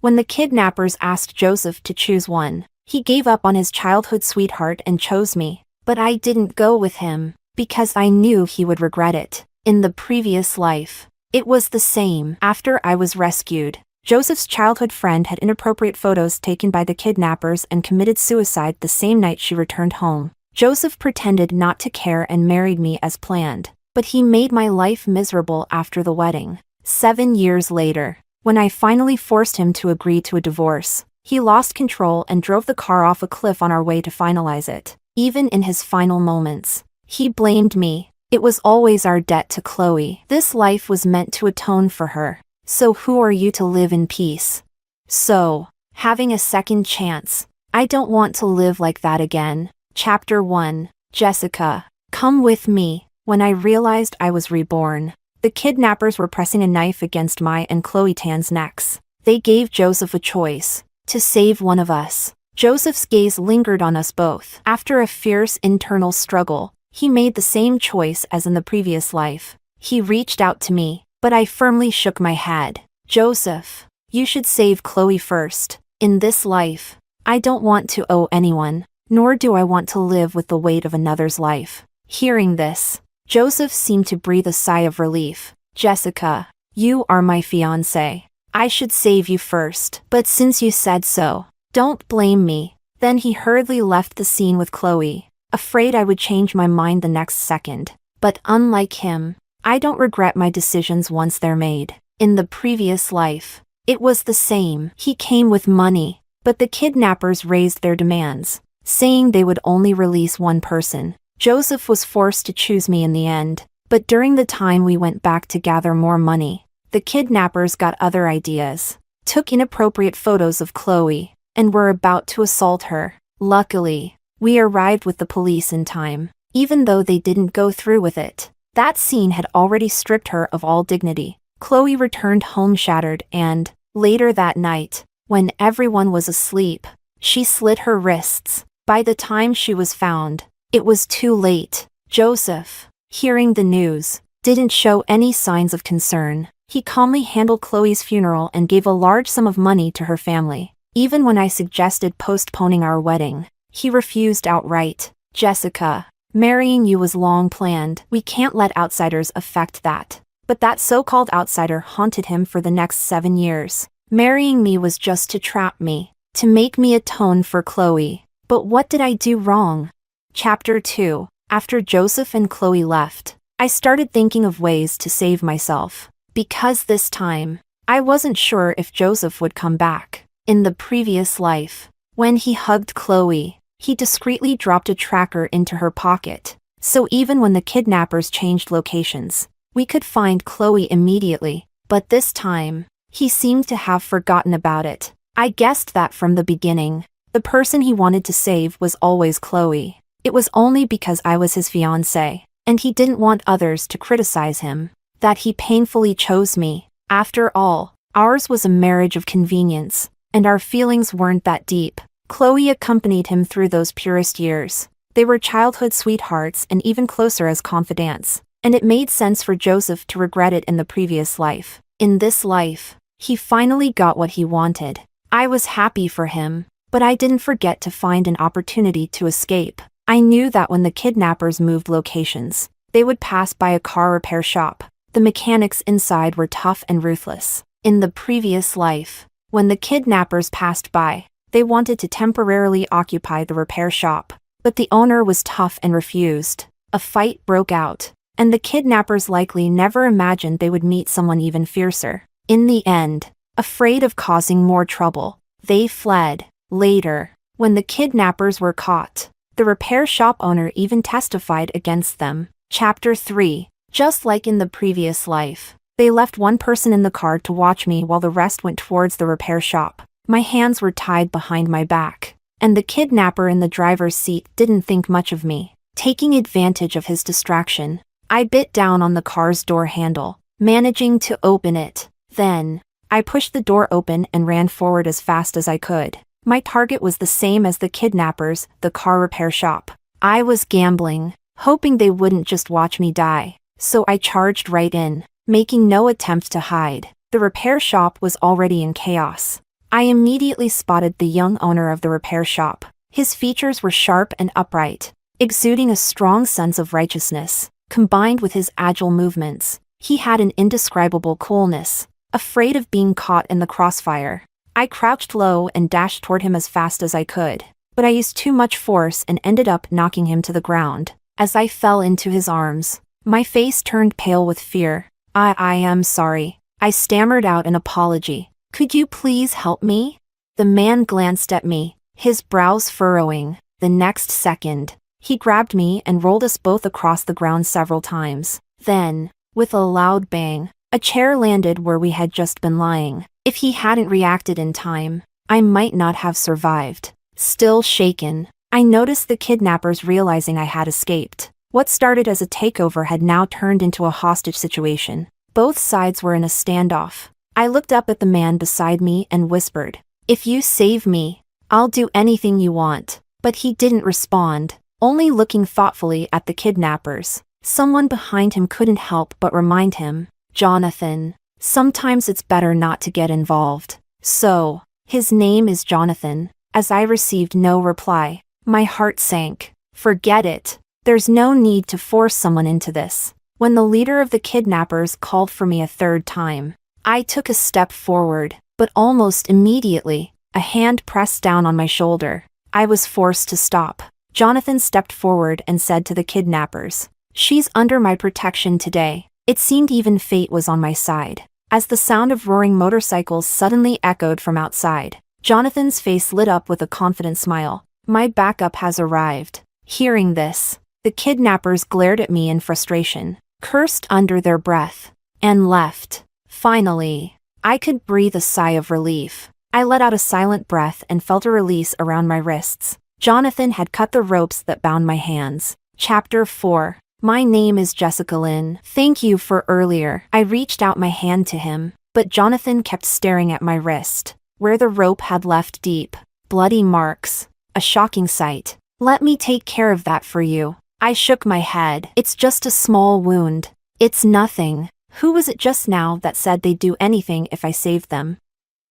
When the kidnappers asked Joseph to choose one, he gave up on his childhood sweetheart and chose me. But I didn't go with him, because I knew he would regret it. In the previous life, it was the same. After I was rescued, Joseph's childhood friend had inappropriate photos taken by the kidnappers and committed suicide the same night she returned home. Joseph pretended not to care and married me as planned, but he made my life miserable after the wedding. 7 years later, when I finally forced him to agree to a divorce, he lost control and drove the car off a cliff on our way to finalize it. Even in his final moments, he blamed me. It was always our debt to Chloe. This life was meant to atone for her. So who are you to live in peace? So, having a second chance. I don't want to live like that again. Chapter 1. Jessica. Come with me. When I realized I was reborn, the kidnappers were pressing a knife against my and Chloe Tan's necks. They gave Joseph a choice. To save one of us. Joseph's gaze lingered on us both. After a fierce internal struggle, he made the same choice as in the previous life. He reached out to me, but I firmly shook my head. Joseph, you should save Chloe first. In this life, I don't want to owe anyone, nor do I want to live with the weight of another's life. Hearing this, Joseph seemed to breathe a sigh of relief. Jessica, you are my fiancée. I should save you first. But since you said so, don't blame me. Then he hurriedly left the scene with Chloe, afraid I would change my mind the next second. But unlike him, I don't regret my decisions once they're made. In the previous life, it was the same. He came with money, but the kidnappers raised their demands, saying they would only release one person. Joseph was forced to choose me in the end, but during the time we went back to gather more money, the kidnappers got other ideas, took inappropriate photos of Chloe, and were about to assault her. Luckily, we arrived with the police in time, even though they didn't go through with it. That scene had already stripped her of all dignity. Chloe returned home shattered and, later that night, when everyone was asleep, she slit her wrists. By the time she was found, it was too late. Joseph, hearing the news, didn't show any signs of concern. He calmly handled Chloe's funeral and gave a large sum of money to her family. Even when I suggested postponing our wedding, he refused outright. Jessica, marrying you was long planned. We can't let outsiders affect that. But that so-called outsider haunted him for the next 7 years. Marrying me was just to trap me, to make me atone for Chloe. But what did I do wrong? Chapter 2. After Joseph and Chloe left, I started thinking of ways to save myself. Because this time, I wasn't sure if Joseph would come back. In the previous life, when he hugged Chloe, he discreetly dropped a tracker into her pocket. So even when the kidnappers changed locations, we could find Chloe immediately. But this time, he seemed to have forgotten about it. I guessed that from the beginning. The person he wanted to save was always Chloe. It was only because I was his fiancée, and he didn't want others to criticize him, that he painfully chose me. After all, ours was a marriage of convenience, and our feelings weren't that deep. Chloe accompanied him through those purest years. They were childhood sweethearts and even closer as confidants, and it made sense for Joseph to regret it in the previous life. In this life, he finally got what he wanted. I was happy for him, but I didn't forget to find an opportunity to escape. I knew that when the kidnappers moved locations, they would pass by a car repair shop. The mechanics inside were tough and ruthless. In the previous life, when the kidnappers passed by, they wanted to temporarily occupy the repair shop, but the owner was tough and refused. A fight broke out, and the kidnappers likely never imagined they would meet someone even fiercer. In the end, afraid of causing more trouble, they fled. Later, when the kidnappers were caught, the repair shop owner even testified against them. Chapter 3. Just like in the previous life, they left one person in the car to watch me while the rest went towards the repair shop. My hands were tied behind my back, and the kidnapper in the driver's seat didn't think much of me. Taking advantage of his distraction, I bit down on the car's door handle, managing to open it. Then, I pushed the door open and ran forward as fast as I could. My target was the same as the kidnappers, the car repair shop. I was gambling, hoping they wouldn't just watch me die. So I charged right in, making no attempt to hide. The repair shop was already in chaos. I immediately spotted the young owner of the repair shop. His features were sharp and upright, exuding a strong sense of righteousness. Combined with his agile movements, he had an indescribable coolness, afraid of being caught in the crossfire. I crouched low and dashed toward him as fast as I could, but I used too much force and ended up knocking him to the ground. As I fell into his arms, my face turned pale with fear. I am sorry. I stammered out an apology. Could you please help me? The man glanced at me, his brows furrowing. The next second, he grabbed me and rolled us both across the ground several times. Then, with a loud bang, a chair landed where we had just been lying. If he hadn't reacted in time, I might not have survived. Still shaken, I noticed the kidnappers realizing I had escaped. What started as a takeover had now turned into a hostage situation. Both sides were in a standoff. I looked up at the man beside me and whispered, "If you save me, I'll do anything you want." But he didn't respond, only looking thoughtfully at the kidnappers. Someone behind him couldn't help but remind him, "Jonathan, sometimes it's better not to get involved." "So, his name is Jonathan." As I received no reply, my heart sank. Forget it. There's no need to force someone into this. When the leader of the kidnappers called for me a third time, I took a step forward, but almost immediately, a hand pressed down on my shoulder. I was forced to stop. Jonathan stepped forward and said to the kidnappers, "She's under my protection today." It seemed even fate was on my side. As the sound of roaring motorcycles suddenly echoed from outside, Jonathan's face lit up with a confident smile. "My backup has arrived." Hearing this, the kidnappers glared at me in frustration, cursed under their breath, and left. Finally, I could breathe a sigh of relief. I let out a silent breath and felt a release around my wrists. Jonathan had cut the ropes that bound my hands. Chapter 4. My name is Jessica Lynn. Thank you for earlier. I reached out my hand to him, but Jonathan kept staring at my wrist, where the rope had left deep, bloody marks. A shocking sight. "Let me take care of that for you." I shook my head. "It's just a small wound. It's nothing." Who was it just now that said they'd do anything if I saved them?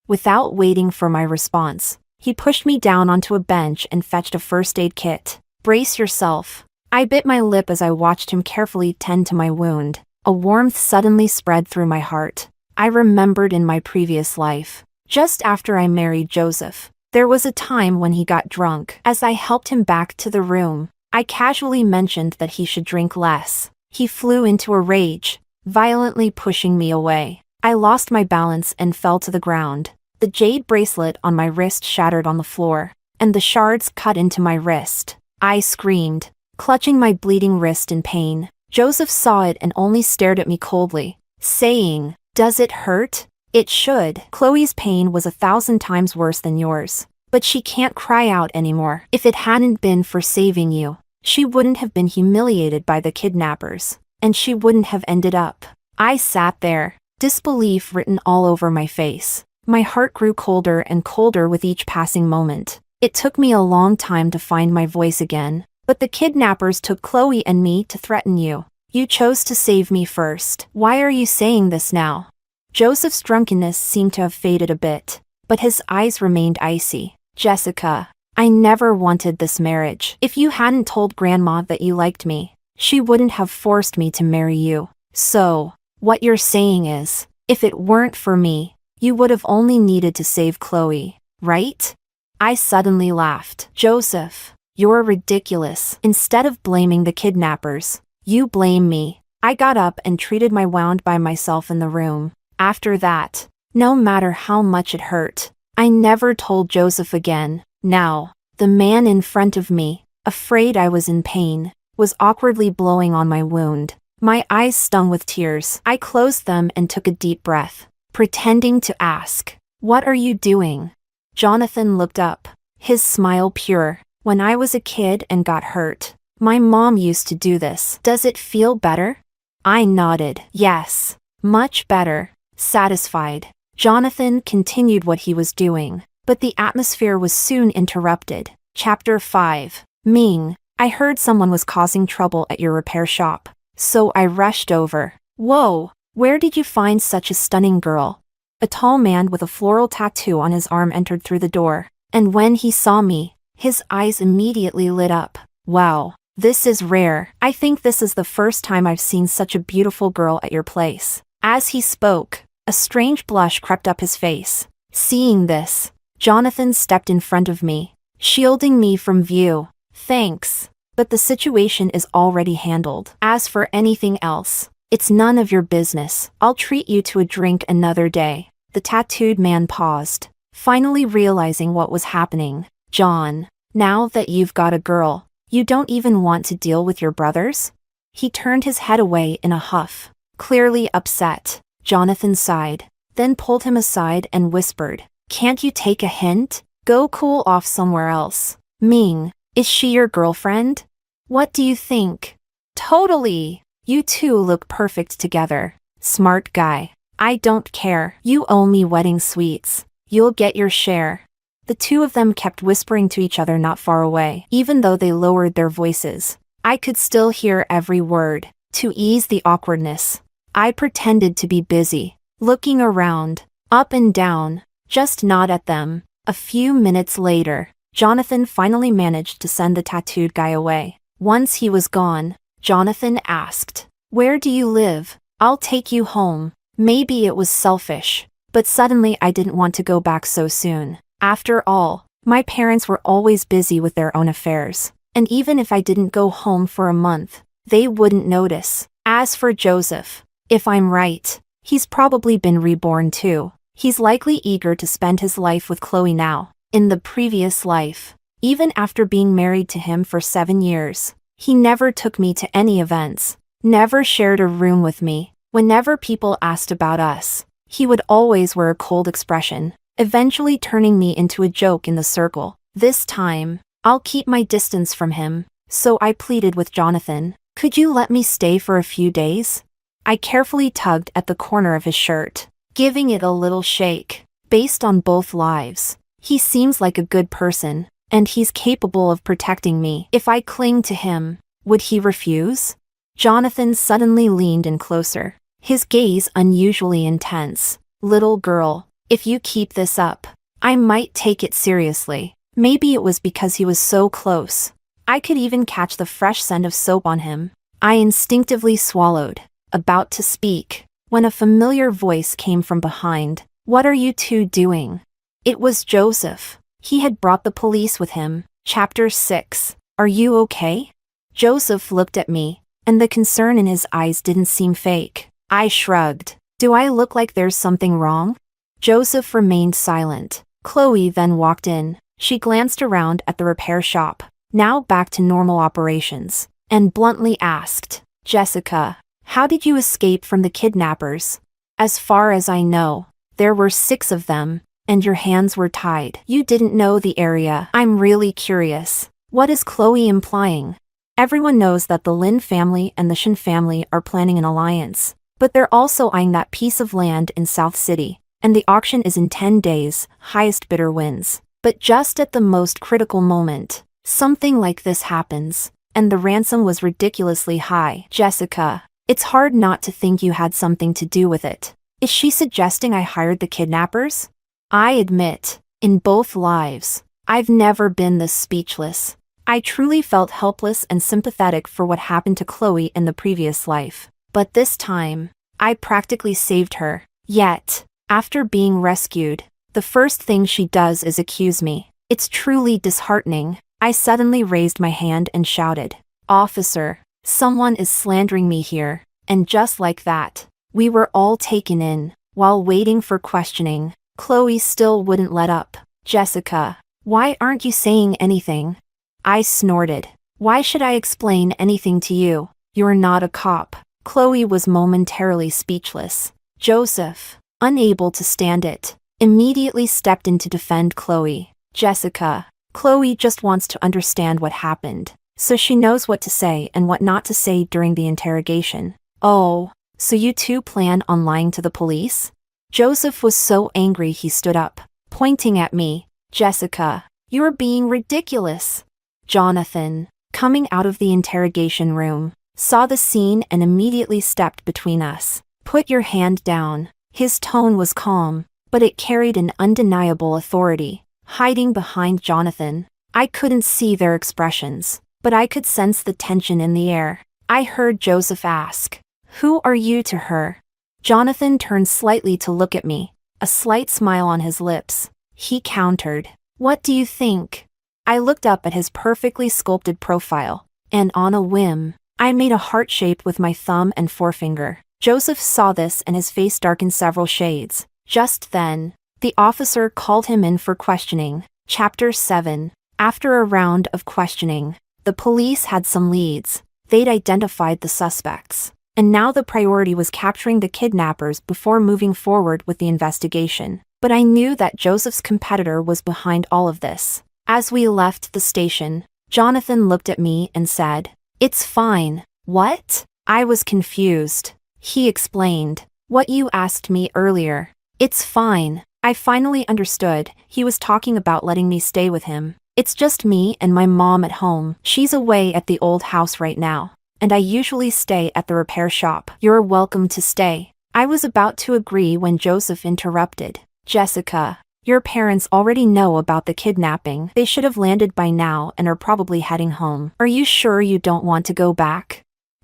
Without waiting for my response, he pushed me down onto a bench and fetched a first aid kit. "Brace yourself." I bit my lip as I watched him carefully tend to my wound. A warmth suddenly spread through my heart. I remembered in my previous life, just after I married Joseph, there was a time when he got drunk. As I helped him back to the room, I casually mentioned that he should drink less. He flew into a rage, violently pushing me away. I lost my balance and fell to the ground. The jade bracelet on my wrist shattered on the floor, and the shards cut into my wrist. I screamed, clutching my bleeding wrist in pain. Joseph saw it and only stared at me coldly, saying, "Does it hurt?" "It should. Chloe's pain was 1,000 times worse than yours. But she can't cry out anymore. If it hadn't been for saving you, she wouldn't have been humiliated by the kidnappers, and she wouldn't have ended up." I sat there, disbelief written all over my face. My heart grew colder and colder with each passing moment. It took me a long time to find my voice again. "But the kidnappers took Chloe and me to threaten you. You chose to save me first. Why are you saying this now?" Joseph's drunkenness seemed to have faded a bit, but his eyes remained icy. "Jessica, I never wanted this marriage. If you hadn't told Grandma that you liked me, she wouldn't have forced me to marry you. So, what you're saying is, if it weren't for me, you would have only needed to save Chloe, right?" I suddenly laughed. "Joseph, you're ridiculous. Instead of blaming the kidnappers, you blame me." I got up and treated my wound by myself in the room. After that, no matter how much it hurt, I never told Joseph again. Now, the man in front of me, afraid I was in pain, was awkwardly blowing on my wound. My eyes stung with tears. I closed them and took a deep breath, pretending to ask, "What are you doing?" Jonathan looked up, his smile pure. "When I was a kid and got hurt, my mom used to do this. Does it feel better?" I nodded. "Yes, much better." Satisfied, Jonathan continued what he was doing, but the atmosphere was soon interrupted. Chapter 5. Ming, I heard someone was causing trouble at your repair shop, so I rushed over. "Whoa, where did you find such a stunning girl?" A tall man with a floral tattoo on his arm entered through the door, and when he saw me, his eyes immediately lit up. Wow, this is rare. I think this is the first time I've seen such a beautiful girl at your place. As he spoke, a strange blush crept up his face. Seeing this, Jonathan stepped in front of me, shielding me from view. Thanks, but the situation is already handled. As for anything else, it's none of your business. I'll treat you to a drink another day. The tattooed man paused, finally realizing what was happening. John, now that you've got a girl, you don't even want to deal with your brothers? He turned his head away in a huff, clearly upset. Jonathan sighed, then pulled him aside and whispered, "Can't you take a hint? Go cool off somewhere else." Ming, is she your girlfriend? What do you think? Totally. You two look perfect together. Smart guy. I don't care. You owe me wedding sweets. You'll get your share. The two of them kept whispering to each other not far away. Even though they lowered their voices, I could still hear every word. To ease the awkwardness, I pretended to be busy, looking around, up and down, just nod at them. A few minutes later, Jonathan finally managed to send the tattooed guy away. Once he was gone, Jonathan asked, "Where do you live? I'll take you home." Maybe it was selfish, but suddenly I didn't want to go back so soon. After all, my parents were always busy with their own affairs, and even if I didn't go home for a month, they wouldn't notice. As for Joseph, if I'm right, he's probably been reborn too. He's likely eager to spend his life with Chloe now. In the previous life, even after being married to him for 7 years, he never took me to any events, never shared a room with me. Whenever people asked about us, he would always wear a cold expression, eventually turning me into a joke in the circle. This time, I'll keep my distance from him, so I pleaded with Jonathan, "Could you let me stay for a few days?" I carefully tugged at the corner of his shirt, giving it a little shake. Based on both lives, he seems like a good person, and he's capable of protecting me. If I cling to him, would he refuse? Jonathan suddenly leaned in closer, his gaze unusually intense. "Little girl, if you keep this up, I might take it seriously." Maybe it was because he was so close. I could even catch the fresh scent of soap on him. I instinctively swallowed, about to speak, when a familiar voice came from behind. "What are you two doing?" It was Joseph. He had brought the police with him. Chapter 6. Are you okay? Joseph looked at me, and the concern in his eyes didn't seem fake. I shrugged. Do I look like there's something wrong? Joseph remained silent. Chloe then walked in. She glanced around at the repair shop, now back to normal operations, and bluntly asked, "Jessica, how did you escape from the kidnappers?" "As far as I know, there were 6 of them, and your hands were tied." "You didn't know the area." "I'm really curious. What is Chloe implying?" Everyone knows that the Lin family and the Shin family are planning an alliance, but they're also eyeing that piece of land in South City, and the auction is in 10 days, highest bidder wins. But just at the most critical moment, something like this happens, and the ransom was ridiculously high. "Jessica, it's hard not to think you had something to do with it." Is she suggesting I hired the kidnappers? I admit, in both lives, I've never been this speechless. I truly felt helpless and sympathetic for what happened to Chloe in the previous life. But this time, I practically saved her. Yet, after being rescued, the first thing she does is accuse me. It's truly disheartening. I suddenly raised my hand and shouted, "Officer, someone is slandering me here." And just like that, we were all taken in. While waiting for questioning, Chloe still wouldn't let up. "Jessica, why aren't you saying anything?" I snorted. "Why should I explain anything to you? You're not a cop." Chloe was momentarily speechless. Joseph, unable to stand it, immediately stepped in to defend Chloe. "Jessica, Chloe just wants to understand what happened, so she knows what to say and what not to say during the interrogation." "Oh, so you two plan on lying to the police?" Joseph was so angry he stood up, pointing at me. "Jessica, you're being ridiculous." Jonathan, coming out of the interrogation room, saw the scene and immediately stepped between us. "Put your hand down." His tone was calm, but it carried an undeniable authority. Hiding behind Jonathan, I couldn't see their expressions, but I could sense the tension in the air. I heard Joseph ask, "Who are you to her?" Jonathan turned slightly to look at me, a slight smile on his lips. He countered, "What do you think?" I looked up at his perfectly sculpted profile, and on a whim, I made a heart shape with my thumb and forefinger. Joseph saw this and his face darkened several shades. Just then, the officer called him in for questioning. Chapter 7. After a round of questioning, the police had some leads. They'd identified the suspects, and now the priority was capturing the kidnappers before moving forward with the investigation. But I knew that Joseph's competitor was behind all of this. As we left the station, Jonathan looked at me and said, "It's fine." "What?" I was confused. He explained, "What you asked me earlier. It's fine." I finally understood. He was talking about letting me stay with him. "It's just me and my mom at home. She's away at the old house right now, and I usually stay at the repair shop." "You're welcome to stay." I was about to agree when Joseph interrupted. "Jessica, your parents already know about the kidnapping. They should have landed by now and are probably heading home. Are you sure you don't want to go back?"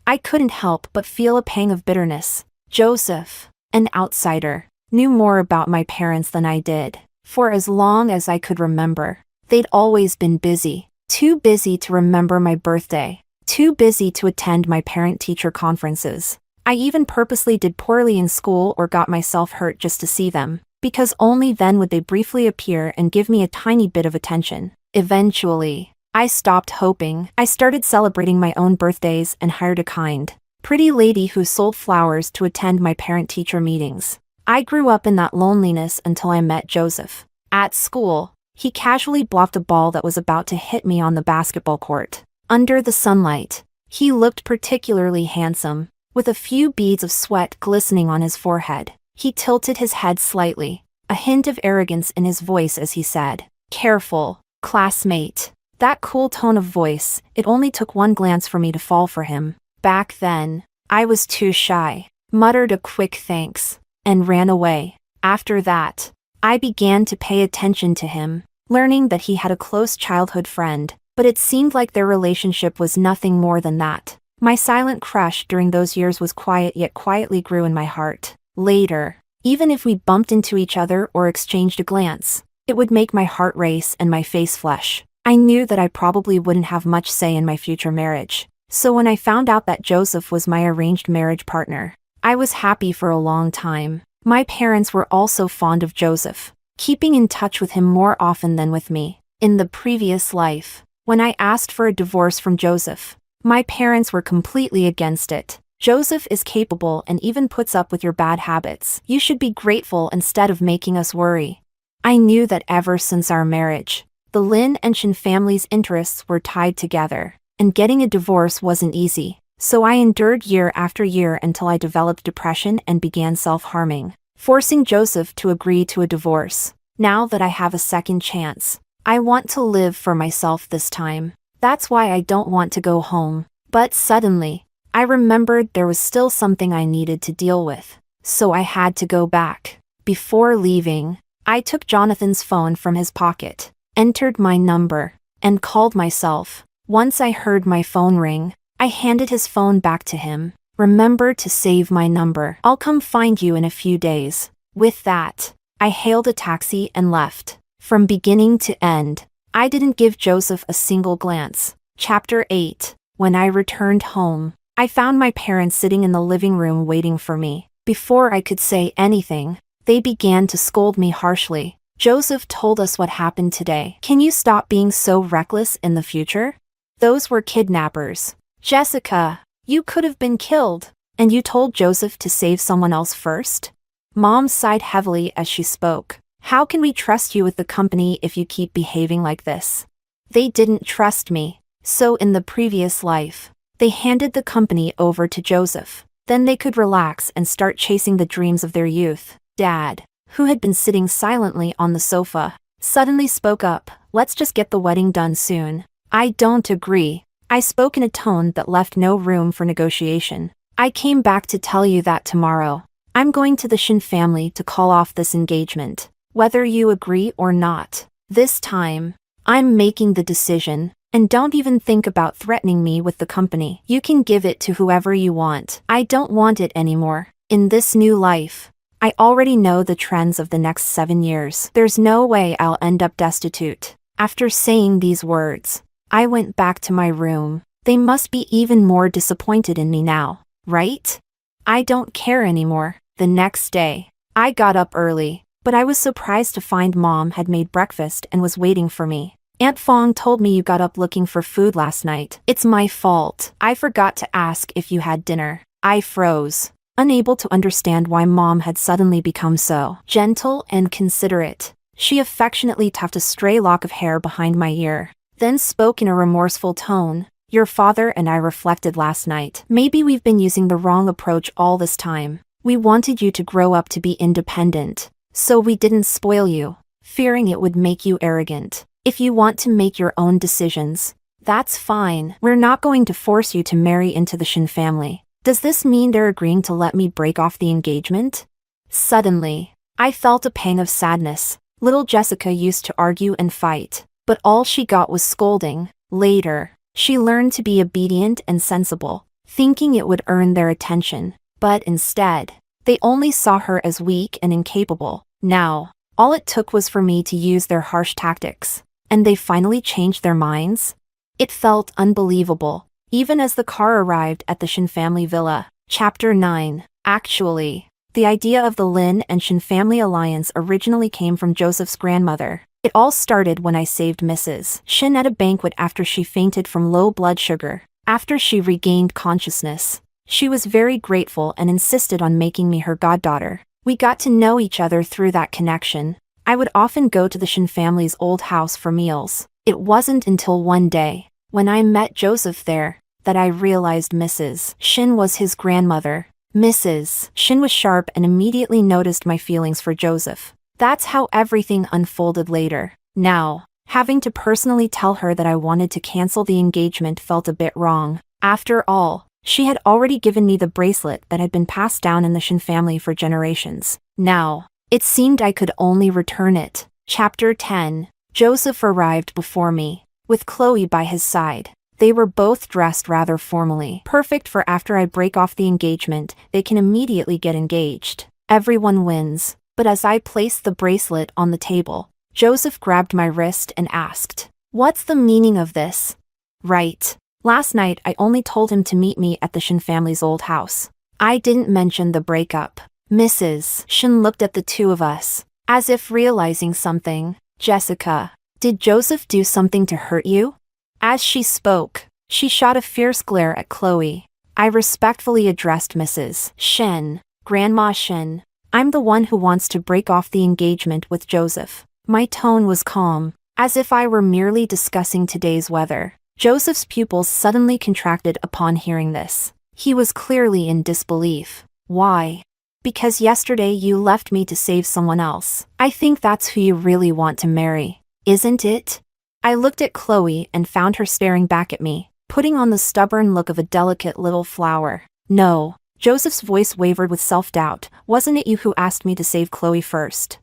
I couldn't help but feel a pang of bitterness. Joseph, an outsider, knew more about my parents than I did. For as long as I could remember, they'd always been busy. Too busy to remember my birthday. Too busy to attend my parent-teacher conferences. I even purposely did poorly in school or got myself hurt just to see them, because only then would they briefly appear and give me a tiny bit of attention. Eventually, I stopped hoping. I started celebrating my own birthdays and hired a kind, pretty lady who sold flowers to attend my parent-teacher meetings. I grew up in that loneliness until I met Joseph. At school, he casually blocked a ball that was about to hit me on the basketball court. Under the sunlight, he looked particularly handsome, with a few beads of sweat glistening on his forehead. He tilted his head slightly, a hint of arrogance in his voice as he said, "Careful, classmate." That cool tone of voice, it only took one glance for me to fall for him. Back then, I was too shy, muttered a quick thanks, and ran away. After that, I began to pay attention to him, learning that he had a close childhood friend, but it seemed like their relationship was nothing more than that. My silent crush during those years was quiet yet quietly grew in my heart. Later, even if we bumped into each other or exchanged a glance, it would make my heart race and my face flush. I knew that I probably wouldn't have much say in my future marriage. So when I found out that Joseph was my arranged marriage partner, I was happy for a long time. My parents were also fond of Joseph, keeping in touch with him more often than with me. In the previous life, when I asked for a divorce from Joseph, my parents were completely against it. "Joseph is capable and even puts up with your bad habits. You should be grateful instead of making us worry." I knew that ever since our marriage, the Lin and Shin family's interests were tied together, and getting a divorce wasn't easy. So I endured year after year until I developed depression and began self-harming, forcing Joseph to agree to a divorce. Now that I have a second chance, I want to live for myself this time. That's why I don't want to go home. But suddenly, I remembered there was still something I needed to deal with, so I had to go back. Before leaving, I took Jonathan's phone from his pocket, entered my number, and called myself. Once I heard my phone ring, I handed his phone back to him. "Remember to save my number. I'll come find you in a few days." With that, I hailed a taxi and left. From beginning to end, I didn't give Joseph a single glance. Chapter 8. When I returned home, I found my parents sitting in the living room waiting for me. Before I could say anything, they began to scold me harshly. "Joseph told us what happened today. Can you stop being so reckless in the future? Those were kidnappers. Jessica, you could have been killed, and you told Joseph to save someone else first?" Mom sighed heavily as she spoke. "How can we trust you with the company if you keep behaving like this?" They didn't trust me, so in the previous life, they handed the company over to Joseph. Then they could relax and start chasing the dreams of their youth. Dad, who had been sitting silently on the sofa, suddenly spoke up. "Let's just get the wedding done soon." "I don't agree." I spoke in a tone that left no room for negotiation. "I came back to tell you that tomorrow, I'm going to the Shin family to call off this engagement, whether you agree or not. This time, I'm making the decision, and don't even think about threatening me with the company. You can give it to whoever you want. I don't want it anymore. In this new life, I already know the trends of the next 7 years. There's no way I'll end up destitute. After saying these words, I went back to my room. They must be even more disappointed in me now, right? I don't care anymore. The next day, I got up early, but I was surprised to find Mom had made breakfast and was waiting for me. Aunt Fong told me you got up looking for food last night. It's my fault. I forgot to ask if you had dinner. I froze, unable to understand why Mom had suddenly become so gentle and considerate. She affectionately tucked a stray lock of hair behind my ear, then spoke in a remorseful tone. Your father and I reflected last night. Maybe we've been using the wrong approach all this time. We wanted you to grow up to be independent, so we didn't spoil you, fearing it would make you arrogant. If you want to make your own decisions, that's fine. We're not going to force you to marry into the Shin family. Does this mean they're agreeing to let me break off the engagement? Suddenly, I felt a pang of sadness. Little Jessica used to argue and fight, but all she got was scolding. Later, she learned to be obedient and sensible, thinking it would earn their attention. But instead, they only saw her as weak and incapable. Now, all it took was for me to use their harsh tactics, and they finally changed their minds? It felt unbelievable, even as the car arrived at the Shin family villa. Chapter 9. Actually, the idea of the Lin and Shin family alliance originally came from Joseph's grandmother. It all started when I saved Mrs. Shin at a banquet after she fainted from low blood sugar. After she regained consciousness, she was very grateful and insisted on making me her goddaughter. We got to know each other through that connection. I would often go to the Shin family's old house for meals. It wasn't until one day, when I met Joseph there, that I realized Mrs. Shin was his grandmother. Mrs. Shin was sharp and immediately noticed my feelings for Joseph. That's how everything unfolded later. Now, having to personally tell her that I wanted to cancel the engagement felt a bit wrong. After all, she had already given me the bracelet that had been passed down in the Shin family for generations. Now, it seemed I could only return it. Chapter 10. Joseph arrived before me, with Chloe by his side. They were both dressed rather formally, perfect for after I break off the engagement, they can immediately get engaged. Everyone wins. But as I placed the bracelet on the table, Joseph grabbed my wrist and asked, "What's the meaning of this?" Right. Last night I only told him to meet me at the Shin family's old house. I didn't mention the breakup. Mrs. Shin looked at the two of us, as if realizing something. Jessica, did Joseph do something to hurt you? As she spoke, she shot a fierce glare at Chloe. I respectfully addressed Mrs. Shin. Grandma Shin, I'm the one who wants to break off the engagement with Joseph. My tone was calm, as if I were merely discussing today's weather. Joseph's pupils suddenly contracted upon hearing this. He was clearly in disbelief. Why? Because yesterday you left me to save someone else. I think that's who you really want to marry, isn't it? I looked at Chloe and found her staring back at me, putting on the stubborn look of a delicate little flower. No. Joseph's voice wavered with self-doubt. Wasn't it you who asked me to save Chloe first?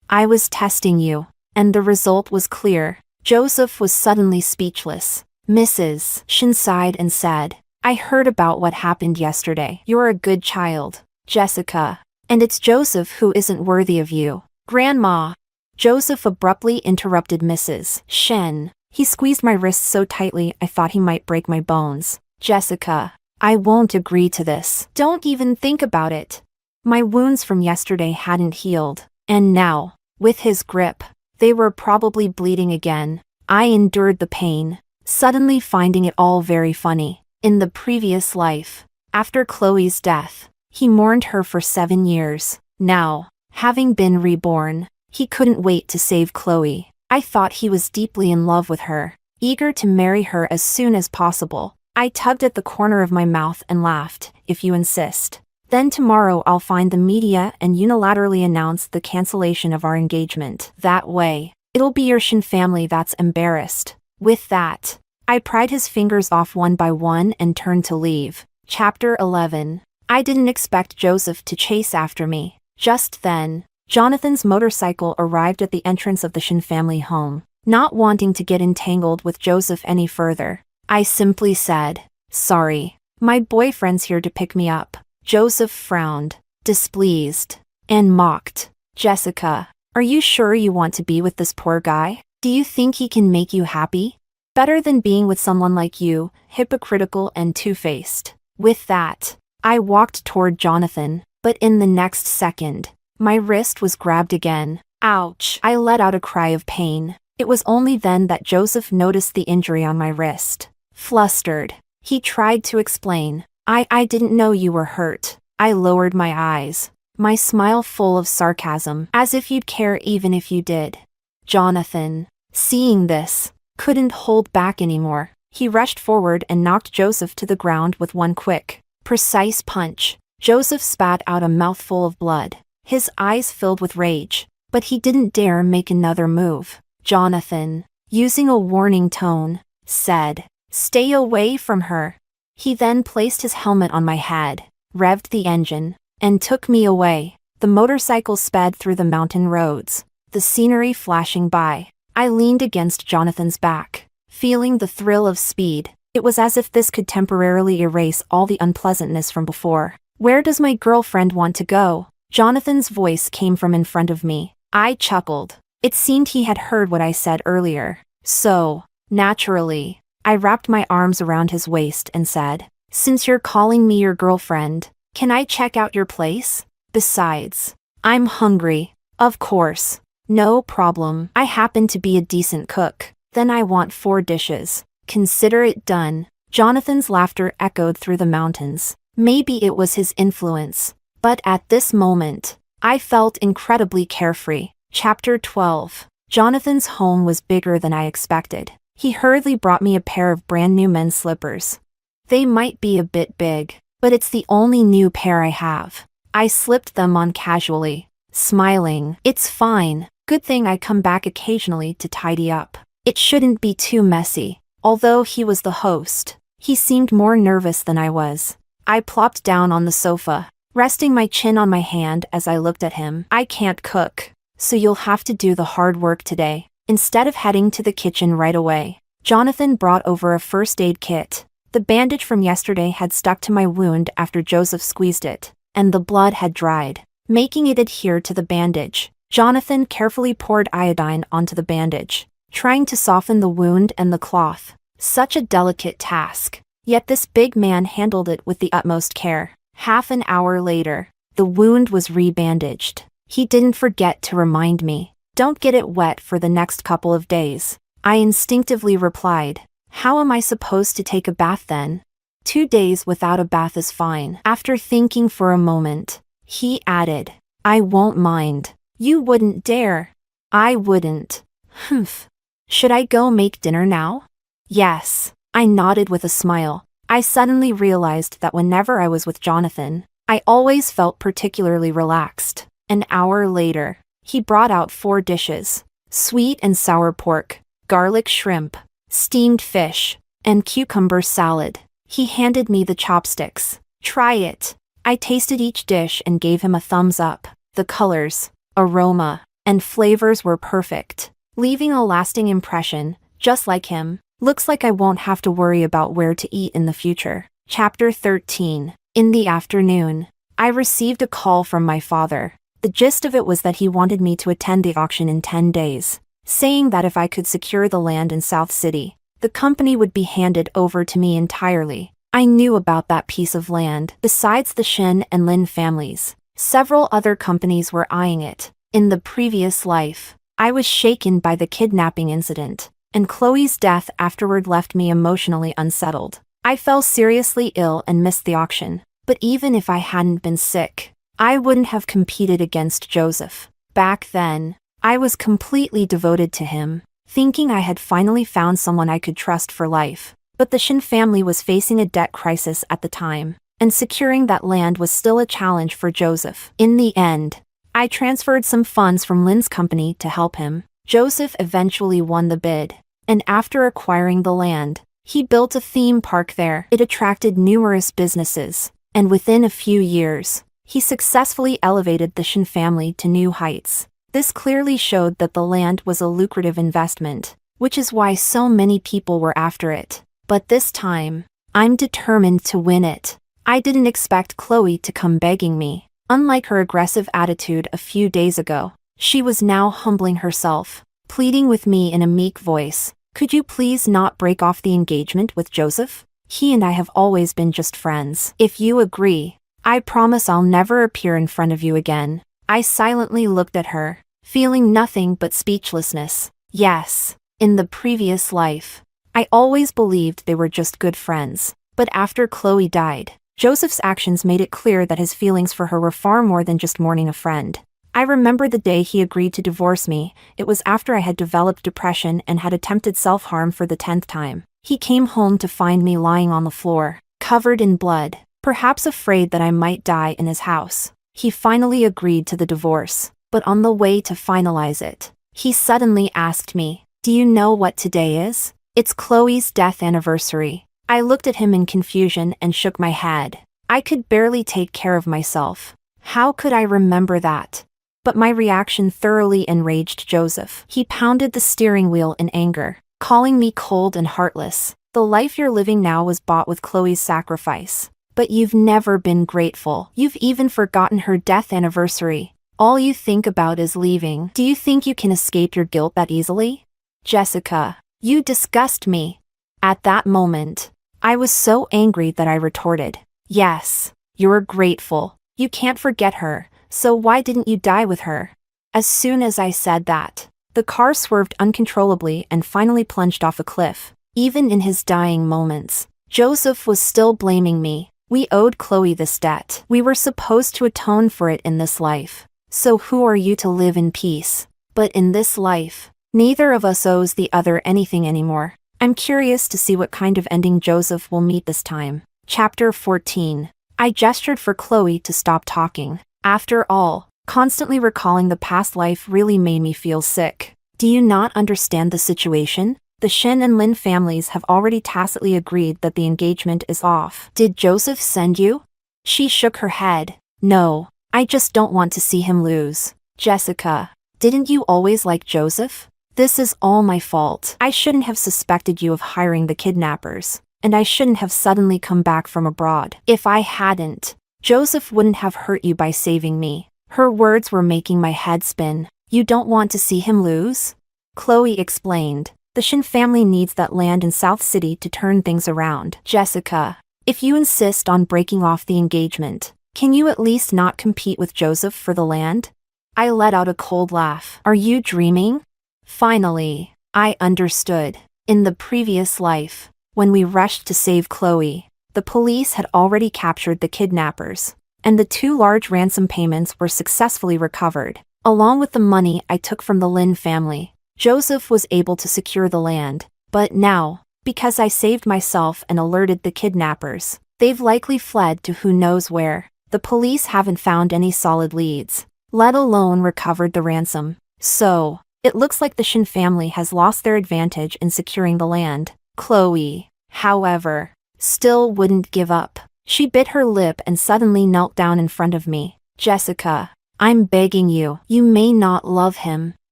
I was testing you, and the result was clear. Joseph was suddenly speechless. Mrs. Shin sighed and said, I heard about what happened yesterday. You're a good child, Jessica, and it's Joseph who isn't worthy of you. Grandma. Joseph abruptly interrupted Mrs. Shin. He squeezed my wrist so tightly I thought he might break my bones. Jessica, I won't agree to this. Don't even think about it. My wounds from yesterday hadn't healed, and now, with his grip, they were probably bleeding again. I endured the pain, suddenly finding it all very funny. In the previous life, after Chloe's death, he mourned her for 7 years. Now, having been reborn, he couldn't wait to save Chloe. I thought he was deeply in love with her, eager to marry her as soon as possible. I tugged at the corner of my mouth and laughed, if you insist. Then tomorrow I'll find the media and unilaterally announce the cancellation of our engagement. That way, it'll be your Shin family that's embarrassed. With that, I pried his fingers off one by one and turned to leave. Chapter 11. I didn't expect Joseph to chase after me. Just then, Jonathan's motorcycle arrived at the entrance of the Shin family home. Not wanting to get entangled with Joseph any further, I simply said, "Sorry, my boyfriend's here to pick me up." Joseph frowned, displeased, and mocked. "Jessica, are you sure you want to be with this poor guy? Do you think he can make you happy? Better than being with someone like you, hypocritical and two-faced." With that, I walked toward Jonathan, but in the next second, my wrist was grabbed again. Ouch! I let out a cry of pain. It was only then that Joseph noticed the injury on my wrist. Flustered, he tried to explain. I didn't know you were hurt." I lowered my eyes, my smile full of sarcasm. "As if you'd care even if you did." Jonathan, seeing this, couldn't hold back anymore. He rushed forward and knocked Joseph to the ground with one quick, precise punch. Joseph spat out a mouthful of blood, his eyes filled with rage, but he didn't dare make another move. Jonathan, using a warning tone, said, "Stay away from her." He then placed his helmet on my head, revved the engine, and took me away. The motorcycle sped through the mountain roads, the scenery flashing by. I leaned against Jonathan's back, feeling the thrill of speed. It was as if this could temporarily erase all the unpleasantness from before. "Where does my girlfriend want to go?" Jonathan's voice came from in front of me. I chuckled. It seemed he had heard what I said earlier. So, naturally, I wrapped my arms around his waist and said, "Since you're calling me your girlfriend, can I check out your place? Besides, I'm hungry." "Of course. No problem. I happen to be a decent cook." "Then I want 4 dishes. Consider it done." Jonathan's laughter echoed through the mountains. Maybe it was his influence, but at this moment, I felt incredibly carefree. Chapter 12. Jonathan's home was bigger than I expected. He hurriedly brought me a pair of brand new men's slippers. They might be a bit big, but it's the only new pair I have. I slipped them on casually, smiling. "It's fine. Good thing I come back occasionally to tidy up. It shouldn't be too messy." Although he was the host, he seemed more nervous than I was. I plopped down on the sofa, resting my chin on my hand as I looked at him. "I can't cook, so you'll have to do the hard work today." Instead of heading to the kitchen right away, Jonathan brought over a first aid kit. The bandage from yesterday had stuck to my wound after Joseph squeezed it, and the blood had dried, making it adhere to the bandage. Jonathan carefully poured iodine onto the bandage, trying to soften the wound and the cloth. Such a delicate task, yet this big man handled it with the utmost care. Half an hour later, the wound was rebandaged. He didn't forget to remind me, "Don't get it wet for the next couple of days." I instinctively replied, "How am I supposed to take a bath then?" 2 days without a bath is fine." After thinking for a moment, he added, "I won't mind." "You wouldn't dare." "I wouldn't." "Humph. Should I go make dinner now?" "Yes." I nodded with a smile. I suddenly realized that whenever I was with Jonathan, I always felt particularly relaxed. An hour later, he brought out 4 dishes: sweet and sour pork, garlic shrimp, steamed fish, and cucumber salad. He handed me the chopsticks. "Try it." I tasted each dish and gave him a thumbs up. The colors, aroma, and flavors were perfect, leaving a lasting impression, just like him. Looks like I won't have to worry about where to eat in the future. Chapter 13. In the afternoon, I received a call from my father. The gist of it was that he wanted me to attend the auction in 10 days, saying that if I could secure the land in South City, the company would be handed over to me entirely. I knew about that piece of land. Besides the Shin and Lin families, several other companies were eyeing it. In the previous life, I was shaken by the kidnapping incident, and Chloe's death afterward left me emotionally unsettled. I fell seriously ill and missed the auction, but even if I hadn't been sick, I wouldn't have competed against Joseph. Back then, I was completely devoted to him, thinking I had finally found someone I could trust for life. But the Shin family was facing a debt crisis at the time, and securing that land was still a challenge for Joseph. In the end, I transferred some funds from Lin's company to help him. Joseph eventually won the bid, and after acquiring the land, he built a theme park there. It attracted numerous businesses, And within a few years, he successfully elevated the Shin family to new heights. This clearly showed that the land was a lucrative investment, which is why so many people were after it. But this time, I'm determined to win it. I didn't expect Chloe to come begging me. Unlike her aggressive attitude a few days ago, she was now humbling herself, pleading with me in a meek voice. Could you please not break off the engagement with Joseph? He and I have always been just friends. If you agree, I promise I'll never appear in front of you again. I silently looked at her, feeling nothing but speechlessness. Yes, in the previous life, I always believed they were just good friends. But after Chloe died, Joseph's actions made it clear that his feelings for her were far more than just mourning a friend. I remember the day he agreed to divorce me. It was after I had developed depression and had attempted self-harm for the 10th time. He came home to find me lying on the floor, covered in blood, perhaps afraid that I might die in his house. He finally agreed to the divorce, but on the way to finalize it, he suddenly asked me, "Do you know what today is? It's Chloe's death anniversary." I looked at him in confusion and shook my head. I could barely take care of myself. How could I remember that? But my reaction thoroughly enraged Joseph. He pounded the steering wheel in anger, calling me cold and heartless. The life you're living now was bought with Chloe's sacrifice. But you've never been grateful. You've even forgotten her death anniversary. All you think about is leaving. Do you think you can escape your guilt that easily? Jessica, you disgust me. At that moment, I was so angry that I retorted, "Yes, you're grateful. You can't forget her, so why didn't you die with her?" As soon as I said that, the car swerved uncontrollably and finally plunged off a cliff. Even in his dying moments, Joseph was still blaming me. We owed Chloe this debt. We were supposed to atone for it in this life. So who are you to live in peace? But in this life, neither of us owes the other anything anymore. I'm curious to see what kind of ending Joseph will meet this time. Chapter 14. I gestured for Chloe to stop talking. After all, constantly recalling the past life really made me feel sick. Do you not understand the situation? The Shin and Lin families have already tacitly agreed that the engagement is off. Did Joseph send you? She shook her head. No, I just don't want to see him lose. Jessica, didn't you always like Joseph? This is all my fault. I shouldn't have suspected you of hiring the kidnappers, and I shouldn't have suddenly come back from abroad. If I hadn't, Joseph wouldn't have hurt you by saving me. Her words were making my head spin. You don't want to see him lose? Chloe explained. The Shin family needs that land in South City to turn things around. Jessica, if you insist on breaking off the engagement, can you at least not compete with Joseph for the land? I let out a cold laugh. Are you dreaming? Finally, I understood. In the previous life, when we rushed to save Chloe, the police had already captured the kidnappers, and the 2 large ransom payments were successfully recovered. Along with the money I took from the Lin family, Joseph was able to secure the land. But now, because I saved myself and alerted the kidnappers, they've likely fled to who knows where. The police haven't found any solid leads, let alone recovered the ransom. So, it looks like the Shin family has lost their advantage in securing the land. Chloe, however, still wouldn't give up. She bit her lip and suddenly knelt down in front of me. Jessica, I'm begging you. You may not love him,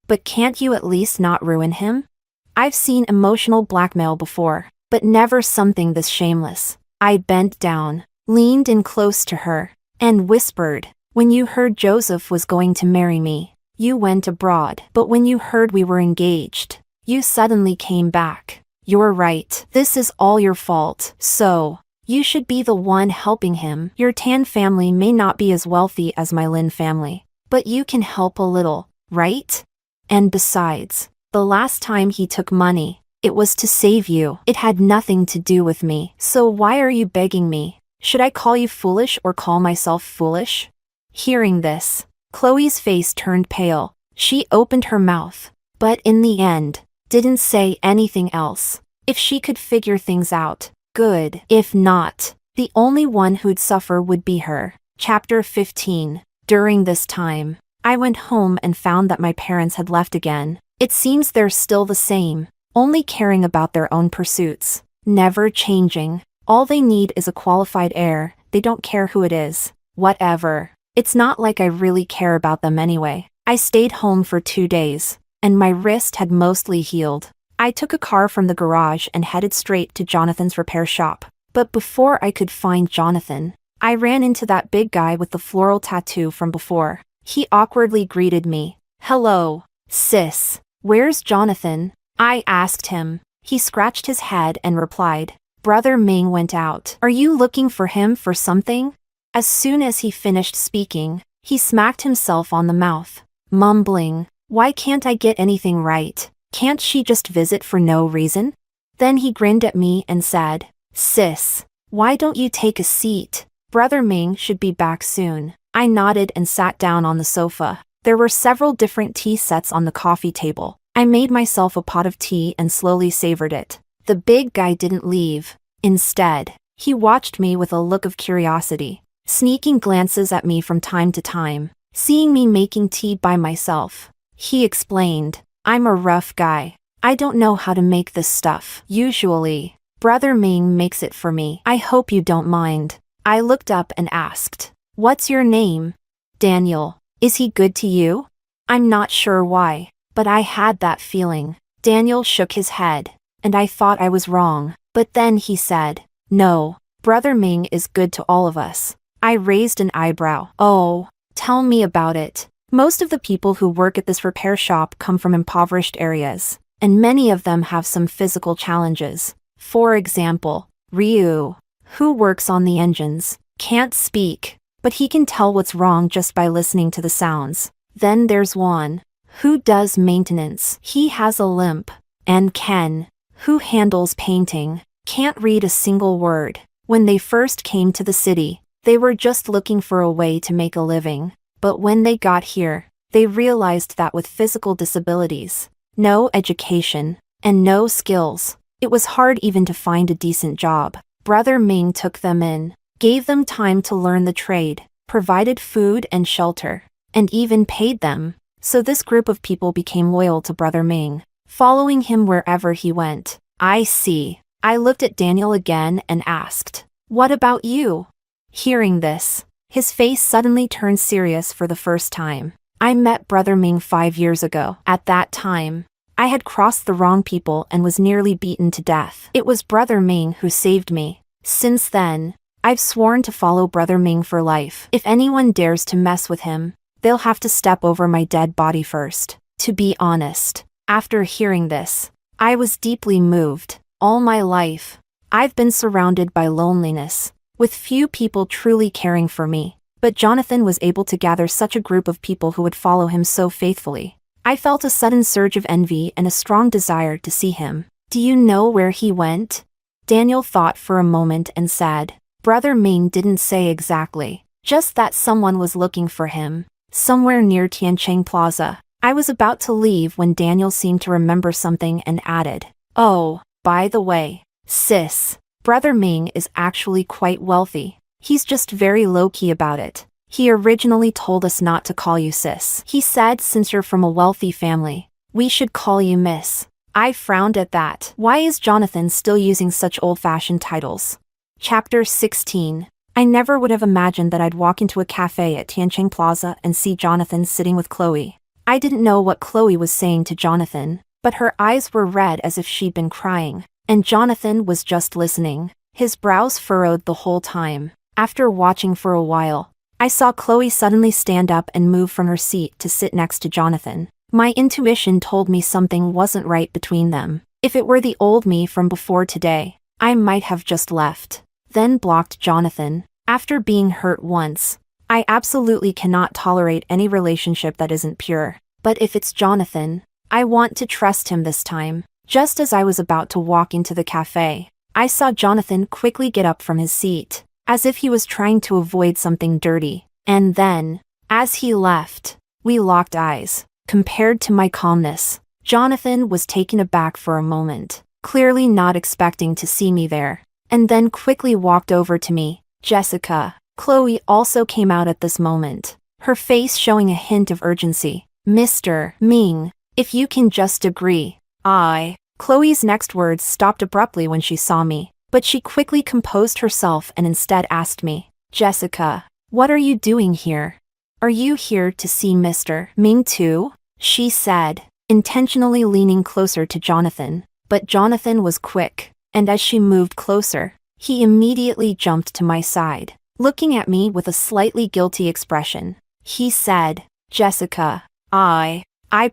but can't you at least not ruin him? I've seen emotional blackmail before, but never something this shameless. I bent down, leaned in close to her, and whispered, "When you heard Joseph was going to marry me, you went abroad. But when you heard we were engaged, you suddenly came back. You're right. This is all your fault. So, you should be the one helping him. Your Tan family may not be as wealthy as my Lin family, but you can help a little, right? And besides, the last time he took money, it was to save you. It had nothing to do with me. So why are you begging me? Should I call you foolish or call myself foolish?" Hearing this, Chloe's face turned pale. She opened her mouth, but in the end, didn't say anything else. If she could figure things out, good. If not, the only one who'd suffer would be her. Chapter 15. During this time, I went home and found that my parents had left again. It seems they're still the same, only caring about their own pursuits, never changing. All they need is a qualified heir, they don't care who it is. Whatever. It's not like I really care about them anyway. I stayed home for 2 days, and my wrist had mostly healed. I took a car from the garage and headed straight to Jonathan's repair shop. But before I could find Jonathan, I ran into that big guy with the floral tattoo from before. He awkwardly greeted me. "Hello, sis. Where's Jonathan?" I asked him. He scratched his head and replied, "Brother Ming went out. Are you looking for him for something?" As soon as he finished speaking, he smacked himself on the mouth, mumbling, "Why can't I get anything right? Can't she just visit for no reason?" Then he grinned at me and said, "Sis, why don't you take a seat? Brother Ming should be back soon." I nodded and sat down on the sofa. There were several different tea sets on the coffee table. I made myself a pot of tea and slowly savored it. The big guy didn't leave. Instead, he watched me with a look of curiosity, sneaking glances at me from time to time. Seeing me making tea by myself, he explained, "I'm a rough guy. I don't know how to make this stuff. Usually, Brother Ming makes it for me. I hope you don't mind." I looked up and asked, "What's your name?" "Daniel. Is he good to you?" I'm not sure why, but I had that feeling. Daniel shook his head, and I thought I was wrong. But then he said, "No, Brother Ming is good to all of us." I raised an eyebrow. "Oh, tell me about it." Most of the people who work at this repair shop come from impoverished areas, and many of them have some physical challenges. For example, Ryu, who works on the engines, can't speak, but he can tell what's wrong just by listening to the sounds. Then there's Juan, who does maintenance. He has a limp. And Ken, who handles painting, can't read a single word. When they first came to the city, they were just looking for a way to make a living. But when they got here, they realized that with physical disabilities, no education, and no skills, it was hard even to find a decent job. Brother Ming took them in, gave them time to learn the trade, provided food and shelter, and even paid them. So this group of people became loyal to Brother Ming, following him wherever he went. I see. I looked at Daniel again and asked, "What about you?" Hearing this, his face suddenly turned serious for the first time. I met Brother Ming 5 years ago. At that time, I had crossed the wrong people and was nearly beaten to death. It was Brother Ming who saved me. Since then, I've sworn to follow Brother Ming for life. If anyone dares to mess with him, they'll have to step over my dead body first. To be honest, after hearing this, I was deeply moved. All my life, I've been surrounded by loneliness, with few people truly caring for me. But Jonathan was able to gather such a group of people who would follow him so faithfully. I felt a sudden surge of envy and a strong desire to see him. "Do you know where he went?" Daniel thought for a moment and said, "Brother Ming didn't say exactly, just that someone was looking for him, somewhere near Tiancheng Plaza." I was about to leave when Daniel seemed to remember something and added, "Oh, by the way, sis, Brother Ming is actually quite wealthy. He's just very low-key about it. He originally told us not to call you sis. He said since you're from a wealthy family, we should call you miss." I frowned at that. Why is Jonathan still using such old-fashioned titles? Chapter 16. I never would have imagined that I'd walk into a cafe at Tiancheng Plaza and see Jonathan sitting with Chloe. I didn't know what Chloe was saying to Jonathan, but her eyes were red as if she'd been crying, and Jonathan was just listening, his brows furrowed the whole time. After watching for a while, I saw Chloe suddenly stand up and move from her seat to sit next to Jonathan. My intuition told me something wasn't right between them. If it were the old me from before today, I might have just left, then blocked Jonathan. After being hurt once, I absolutely cannot tolerate any relationship that isn't pure. But if it's Jonathan, I want to trust him this time. Just as I was about to walk into the cafe, I saw Jonathan quickly get up from his seat, as if he was trying to avoid something dirty. And then, as he left, we locked eyes. Compared to my calmness, Jonathan was taken aback for a moment, clearly not expecting to see me there, and then quickly walked over to me. "Jessica." Chloe also came out at this moment, her face showing a hint of urgency. "Mr. Ming, if you can just agree." Chloe's next words stopped abruptly when she saw me, but she quickly composed herself and instead asked me, Jessica, what are you doing here? Are you here to see Mr. Ming too? She said, intentionally leaning closer to Jonathan. But Jonathan was quick, and as she moved closer, he immediately jumped to my side, looking at me with a slightly guilty expression. He said, Jessica, I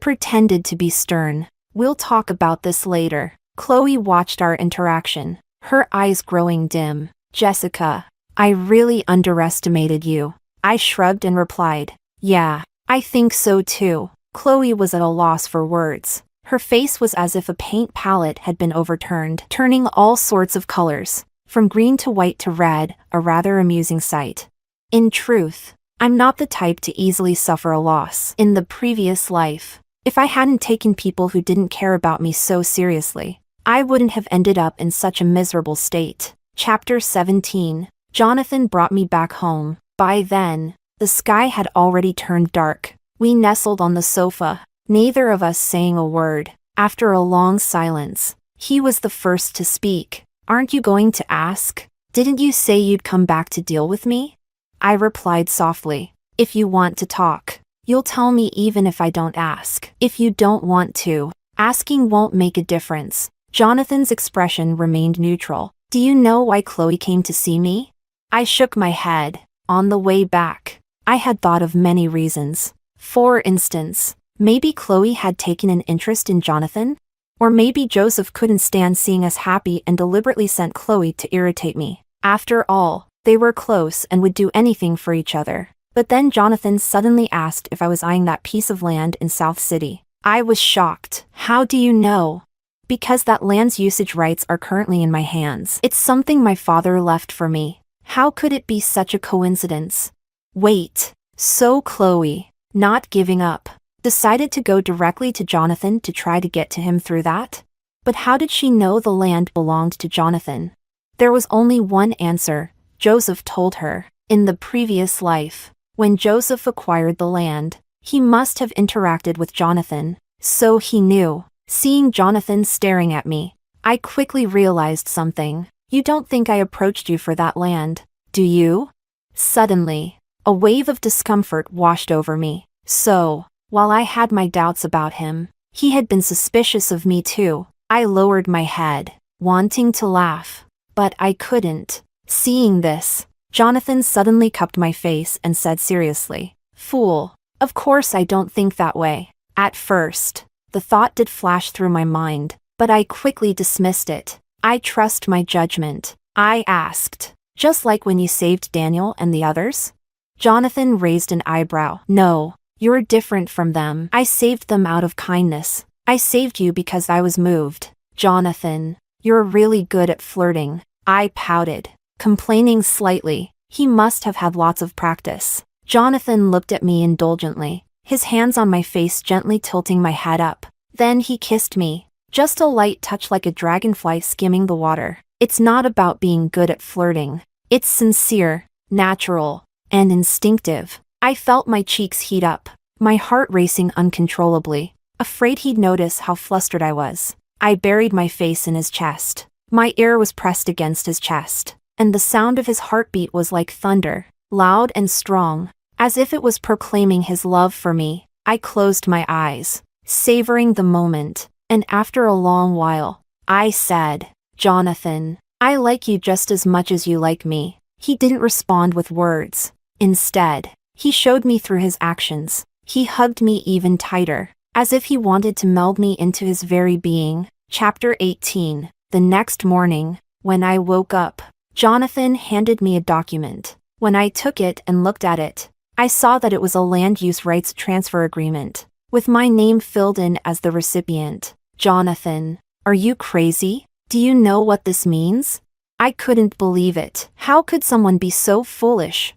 pretended to be stern. We'll talk about this later. Chloe watched our interaction, her eyes growing dim. Jessica, I really underestimated you. I shrugged and replied, yeah, I think so too. Chloe was at a loss for words. Her face was as if a paint palette had been overturned, turning all sorts of colors, from green to white to red, a rather amusing sight. In truth, I'm not the type to easily suffer a loss. In the previous life, if I hadn't taken people who didn't care about me so seriously, I wouldn't have ended up in such a miserable state. Chapter 17. Jonathan brought me back home. By then, the sky had already turned dark. We nestled on the sofa, neither of us saying a word. After a long silence, he was the first to speak. Aren't you going to ask? Didn't you say you'd come back to deal with me? I replied softly. If you want to talk, you'll tell me even if I don't ask. If you don't want to, asking won't make a difference. Jonathan's expression remained neutral. Do you know why Chloe came to see me? I shook my head. On the way back, I had thought of many reasons. For instance, maybe Chloe had taken an interest in Jonathan? Or maybe Joseph couldn't stand seeing us happy and deliberately sent Chloe to irritate me. After all, they were close and would do anything for each other. But then Jonathan suddenly asked if I was eyeing that piece of land in South City. I was shocked. How do you know? Because that land's usage rights are currently in my hands. It's something my father left for me. How could it be such a coincidence? Wait. So Chloe, not giving up, decided to go directly to Jonathan to try to get to him through that? But how did she know the land belonged to Jonathan? There was only one answer. Joseph told her. In the previous life, when Joseph acquired the land, he must have interacted with Jonathan. So he knew. Seeing Jonathan staring at me, I quickly realized something. You don't think I approached you for that land, do you? Suddenly, a wave of discomfort washed over me. So, while I had my doubts about him, he had been suspicious of me too. I lowered my head, wanting to laugh, but I couldn't. Seeing this, Jonathan suddenly cupped my face and said seriously, "Fool, of course I don't think that way." At first, the thought did flash through my mind, but I quickly dismissed it. I trust my judgment. I asked, just like when you saved Daniel and the others? Jonathan raised an eyebrow. No, you're different from them. I saved them out of kindness. I saved you because I was moved. Jonathan, you're really good at flirting. I pouted, complaining slightly. He must have had lots of practice. Jonathan looked at me indulgently, his hands on my face gently tilting my head up. Then he kissed me, just a light touch like a dragonfly skimming the water. It's not about being good at flirting. It's sincere, natural, and instinctive. I felt my cheeks heat up, my heart racing uncontrollably, afraid he'd notice how flustered I was. I buried my face in his chest. My ear was pressed against his chest, and the sound of his heartbeat was like thunder, loud and strong, as if it was proclaiming his love for me. I closed my eyes, savoring the moment, and after a long while, I said, "Jonathan, I like you just as much as you like me." He didn't respond with words. Instead, he showed me through his actions. He hugged me even tighter, as if he wanted to meld me into his very being. Chapter 18. The next morning, when I woke up, Jonathan handed me a document. When I took it and looked at it, I saw that it was a land use rights transfer agreement, with my name filled in as the recipient. Jonathan, are you crazy? Do you know what this means? I couldn't believe it. How could someone be so foolish?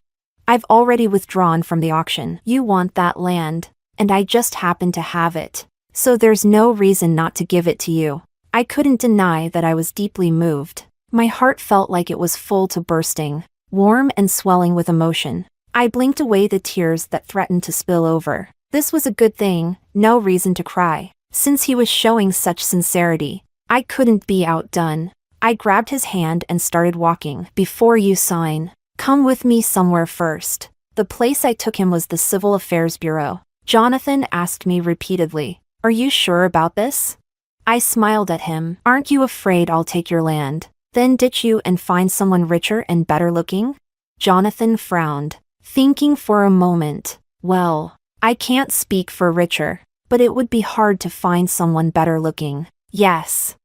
I've already withdrawn from the auction. You want that land, and I just happen to have it. So there's no reason not to give it to you. I couldn't deny that I was deeply moved. My heart felt like it was full to bursting, warm and swelling with emotion. I blinked away the tears that threatened to spill over. This was a good thing, no reason to cry. Since he was showing such sincerity, I couldn't be outdone. I grabbed his hand and started walking. "Before you sign, Come with me somewhere first. The place I took him was the Civil Affairs Bureau. Jonathan asked me repeatedly, "Are you sure about this?" I smiled at him. "Aren't you afraid I'll take your land, then ditch you and find someone richer and better looking?" Jonathan frowned, thinking for a moment. "Well, I can't speak for richer, but it would be hard to find someone better looking." Yes,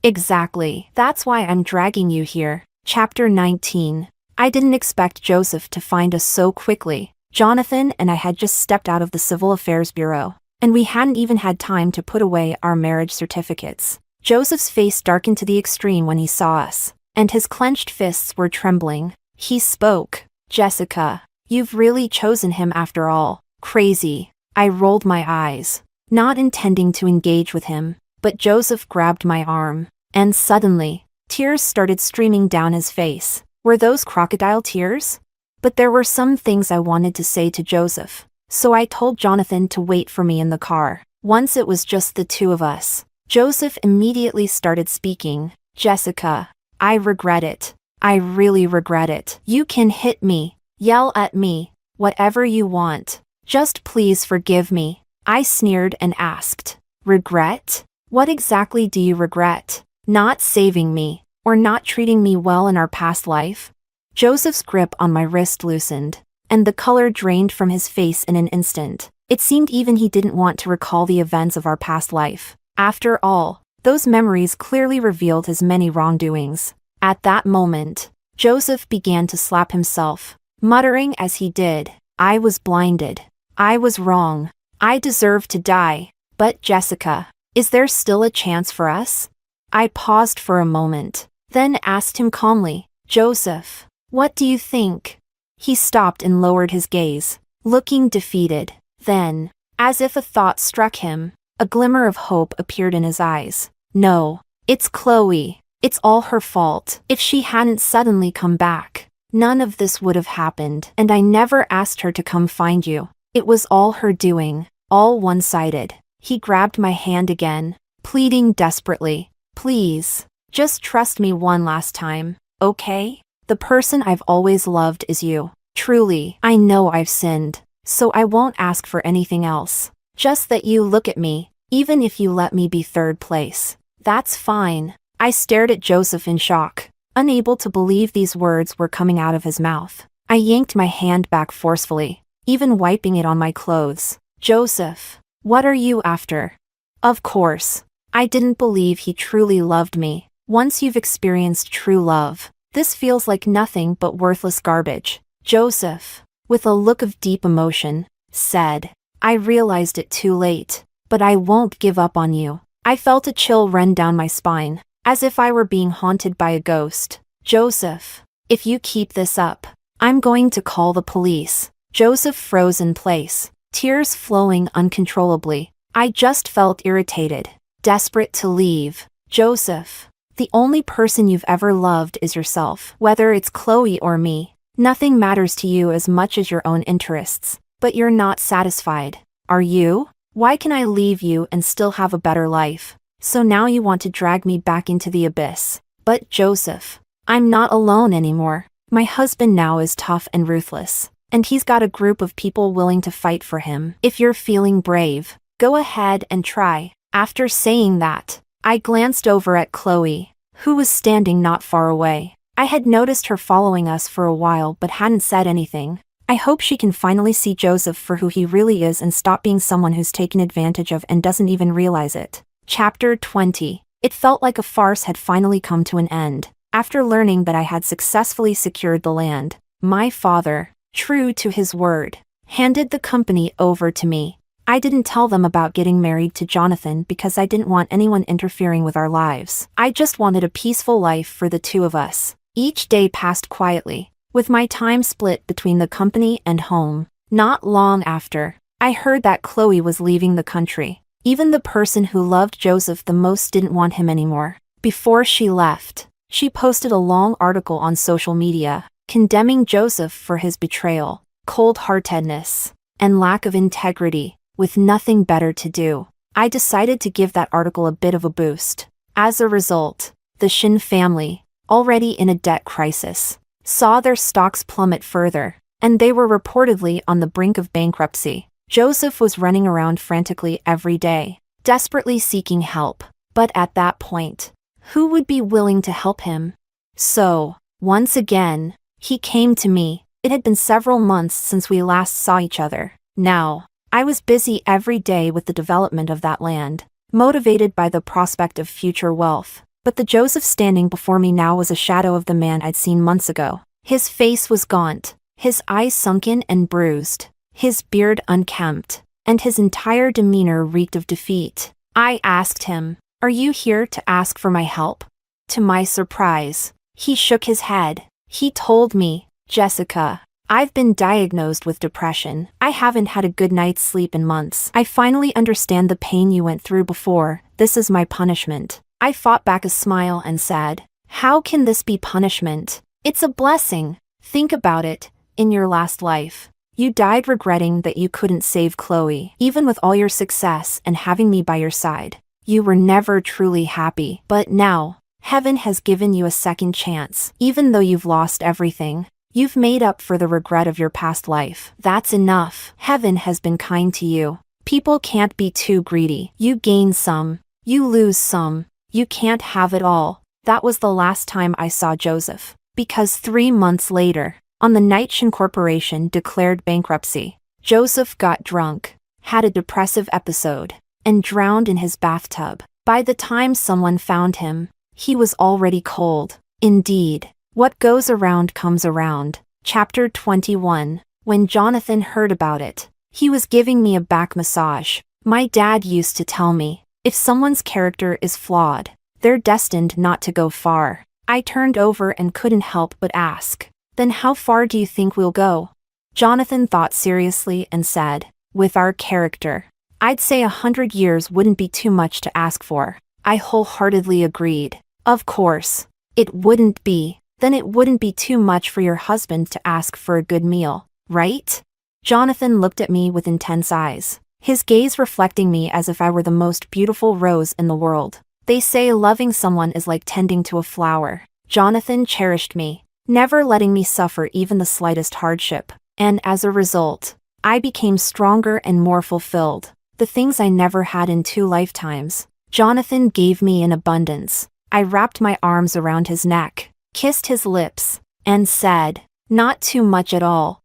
exactly. That's why I'm dragging you here. Chapter 19. I didn't expect Joseph to find us so quickly. Jonathan and I had just stepped out of the Civil Affairs Bureau, and we hadn't even had time to put away our marriage certificates. Joseph's face darkened to the extreme when he saw us, and his clenched fists were trembling. He spoke. "Jessica, you've really chosen him after all." Crazy. I rolled my eyes, not intending to engage with him, but Joseph grabbed my arm, and suddenly, tears started streaming down his face. Were those crocodile tears? But there were some things I wanted to say to Joseph, so I told Jonathan to wait for me in the car. Once it was just the two of us, Joseph immediately started speaking. "Jessica, I regret it. I really regret it. You can hit me, yell at me, whatever you want. Just please forgive me." I sneered and asked, "Regret? What exactly do you regret? Not saving me, or not treating me well in our past life?" Joseph's grip on my wrist loosened, and the color drained from his face in an instant. It seemed even he didn't want to recall the events of our past life. After all, those memories clearly revealed his many wrongdoings. At that moment, Joseph began to slap himself, muttering as he did, "I was blinded. I was wrong. I deserve to die. But Jessica, is there still a chance for us?" I paused for a moment, then asked him calmly, "Joseph, what do you think?" He stopped and lowered his gaze, looking defeated. Then, as if a thought struck him, a glimmer of hope appeared in his eyes. "No, it's Chloe. It's all her fault. If she hadn't suddenly come back, none of this would have happened. And I never asked her to come find you. It was all her doing, all one-sided." He grabbed my hand again, pleading desperately, "Please, just trust me one last time, okay? The person I've always loved is you. Truly, I know I've sinned, so I won't ask for anything else. Just that you look at me, even if you let me be third place. That's fine." I stared at Joseph in shock, unable to believe these words were coming out of his mouth. I yanked my hand back forcefully, even wiping it on my clothes. "Joseph, what are you after?" Of course, I didn't believe he truly loved me. Once you've experienced true love, this feels like nothing but worthless garbage. Joseph, with a look of deep emotion, said, "I realized it too late, but I won't give up on you." I felt a chill run down my spine, as if I were being haunted by a ghost. "Joseph, if you keep this up, I'm going to call the police." Joseph froze in place, tears flowing uncontrollably. I just felt irritated, desperate to leave. "Joseph, the only person you've ever loved is yourself. Whether it's Chloe or me, nothing matters to you as much as your own interests. But you're not satisfied, are you? Why can I leave you and still have a better life? So now you want to drag me back into the abyss." But Joseph, I'm not alone anymore. My husband now is tough and ruthless, and he's got a group of people willing to fight for him. If you're feeling brave, go ahead and try. After saying that, I glanced over at Chloe, who was standing not far away. I had noticed her following us for a while but hadn't said anything. I hope she can finally see Joseph for who he really is and stop being someone who's taken advantage of and doesn't even realize it. Chapter 20. It felt like a farce had finally come to an end. After learning that I had successfully secured the land, my father, true to his word, handed the company over to me. I didn't tell them about getting married to Jonathan because I didn't want anyone interfering with our lives. I just wanted a peaceful life for the two of us. Each day passed quietly, with my time split between the company and home. Not long after, I heard that Chloe was leaving the country. Even the person who loved Joseph the most didn't want him anymore. Before she left, she posted a long article on social media, condemning Joseph for his betrayal, cold-heartedness, and lack of integrity. With nothing better to do, I decided to give that article a bit of a boost. As a result, the Shin family, already in a debt crisis, saw their stocks plummet further, and they were reportedly on the brink of bankruptcy. Joseph was running around frantically every day, desperately seeking help. But at that point, who would be willing to help him? So, once again, he came to me. It had been several months since we last saw each other. Now, I was busy every day with the development of that land, motivated by the prospect of future wealth. But the Joseph standing before me now was a shadow of the man I'd seen months ago. His face was gaunt, his eyes sunken and bruised, his beard unkempt, and his entire demeanor reeked of defeat. I asked him, "Are you here to ask for my help?" To my surprise, he shook his head. He told me, "Jessica, I've been diagnosed with depression. I haven't had a good night's sleep in months. I finally understand the pain you went through before. This is my punishment." I fought back a smile and said, "How can this be punishment? It's a blessing. Think about it. In your last life, you died regretting that you couldn't save Chloe. Even with all your success and having me by your side, you were never truly happy. But now, heaven has given you a second chance. Even though you've lost everything, you've made up for the regret of your past life. That's enough. Heaven has been kind to you. People can't be too greedy. You gain some, you lose some. You can't have it all." That was the last time I saw Joseph, because 3 months later, on the night Shin Corporation declared bankruptcy, Joseph got drunk, had a depressive episode, and drowned in his bathtub. By the time someone found him, he was already cold. Indeed, what goes around comes around. Chapter 21. When Jonathan heard about it, he was giving me a back massage. My dad used to tell me, if someone's character is flawed, they're destined not to go far. I turned over and couldn't help but ask, "Then how far do you think we'll go?" Jonathan thought seriously and said, "With our character, I'd say 100 years wouldn't be too much to ask for." I wholeheartedly agreed. Of course, it wouldn't be. Then it wouldn't be too much for your husband to ask for a good meal, right? Jonathan looked at me with intense eyes, his gaze reflecting me as if I were the most beautiful rose in the world. They say loving someone is like tending to a flower. Jonathan cherished me, never letting me suffer even the slightest hardship. And as a result, I became stronger and more fulfilled. The things I never had in 2 lifetimes, Jonathan gave me in abundance. I wrapped my arms around his neck, kissed his lips, and said, "Not too much at all.